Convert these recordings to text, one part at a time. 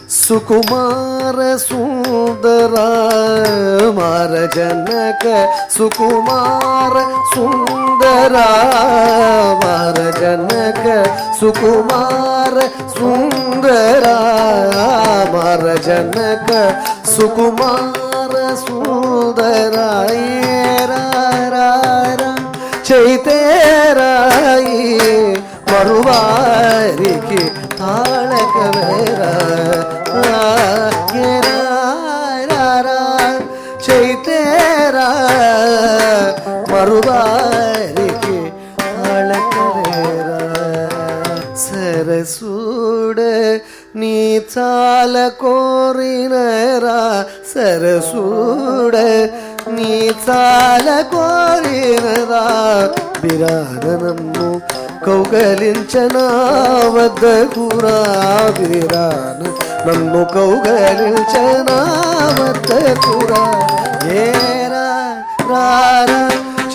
ಸುಕುಮಾರ ಸುಂದರ ಮಾರ ಜನಕ ಸುಕುಮಾರ ಸುಂದರ ಮಾರ ಜನಕ ಸುಕುಮಾರ ಸುಂದರ ಮಾರ ಜನಕ ಸುಕುಮಾರ ಸುಂದರ ಚೈತೇರಾಯಿ ಮರುವಾರಿಗೆ ತಾಳಕವೇರ ಚೈತೇರ ಮರುವಾರಿಗೆ ತಾಳಕವೇರ ಸರಸೂಡ ನೀ ಚಾಲ ಕೋರಿನರ ಸರಸೂಡ ನೀ ಚಾಲ ಕೋರಿನರ బిరానన్ను కౌగలించన వద్ద కూరా బిరాన నన్ను కౌగలించన వద్ద కూరా ఏరా రారా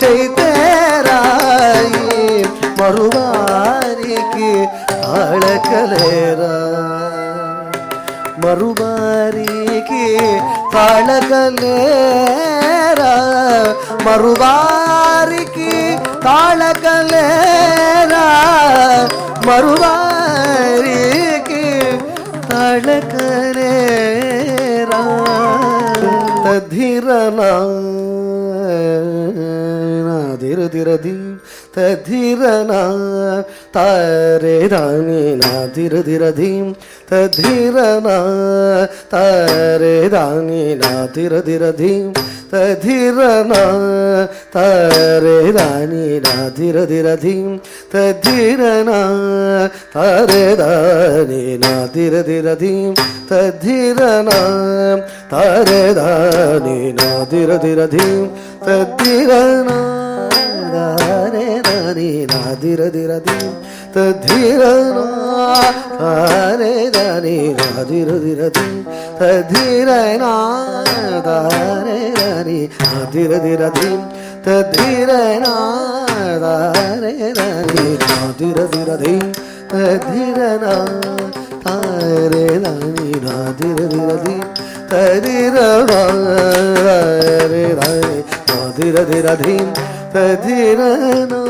చైతేరాయి మరువారికి తాళకలేరా మరువారికి తాళకలేరా మరువారికి తాళకలేరా మరువారికి తాళకలేరా తధిరనా ధిరధిరధి తధిరనా తారే దాని నా ధిరధిరధీం తధిరనా తారే దాని నా ధిరధిరధీం తధిరనా తారే దాని నా ధిరధిరధీం తధిరనా తారే దాని నా ధిరధిరధీం తధిరనా తారే దాని నా ధిరధిరధీం తధిరనా దారే దాని నా ధిరధిరధీం తధిరనా తారే దాని నా ధిరధిరధీం తధిరనా దారే దాని నా ధిరధిరధీం తధిరనా దారే దాని నా ధిరధిరధీం తధిరనా తారే దాని నా ధిరధిరధీం తధిరనా దారే దాని నా ధిరధిరధీం తధిరనా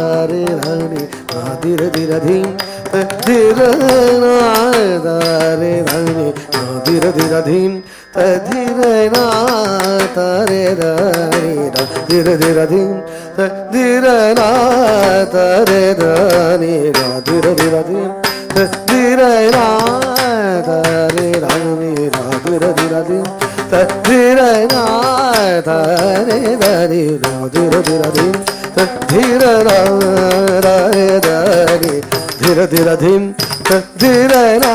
దారే దాని నా ధిరధిరధీం తధిరనా దారే దాని నా ధిరధిరధీం తధిరనా తారే దాని నా ధిరధిరధీం తధిరనా తారే దాని నా ధిరధిరధీం తధిరనా తారే దాని నా ధిరధిరధీం తధిరనా తారే దాని నా ధిరధిరధీం తధిరనా తారే దాని ధిరధిరధీం తధిరనా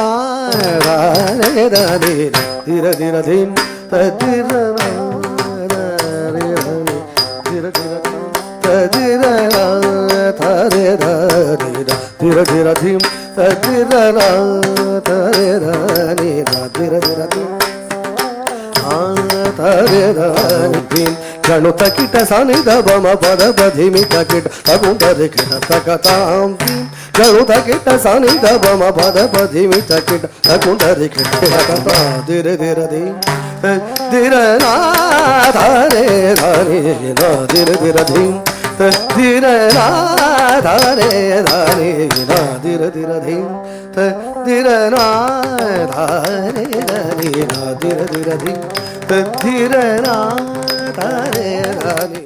తారే దాని ధిరధిరధీం తధిరనా తారే దాని ధిరధిరధీం తధిరనా తారే దాని ధిరధిరధీం తధిరనా తారే దాని ధిరధిరధీం గణుత కిట సనిద బమ పద పధిమిత కిట తగుంటరి కిట తకతాం గణుత కిట సనిద బమ పద పధిమిత కిట తగుంటరి కిట తకతా ధిర ధిర ధి ధిర నా ధారే ధారే నా ధిర ధిర ధి ధిర నా ధారే ధారే నా ధిర ధిర ధి ధిర నా ధారే ధారే నా ధిర ధిర ధి ధిర నా ధారే ధారే